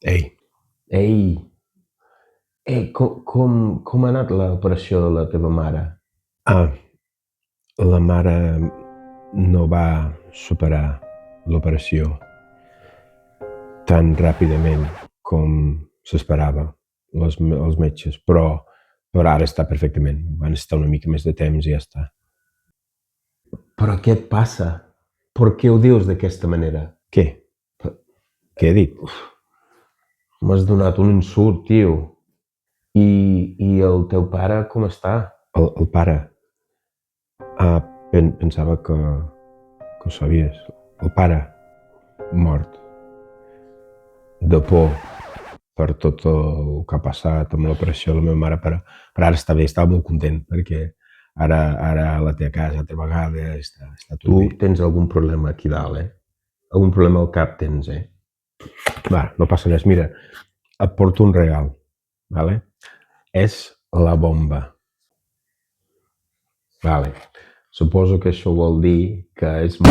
Ei, Ei, com ha anat l'operació de la teva mare? la mare no va superar l'operació tan ràpidament com s'esperava els metges, però ara està perfectament. Va necessitar una mica més de temps i ja està. Però què et passa? Per què ho dius d'aquesta manera? Què? Què he dit? M'has donat un insult, tio. I el teu pare com està? El pare pensava que ho sabies. El pare mort de por per tot el que ha passat amb l'operació de la meva mare, però ara està bé, estava molt content perquè ara la té a casa altra vegada, està tot Tu bé. tens algun problema aquí dalt, eh? Algun problema al cap tens, eh? Va, no passa res. Mira, et porto un regal, vale? És la bomba. Vale. Suposo que això vol dir que és molt...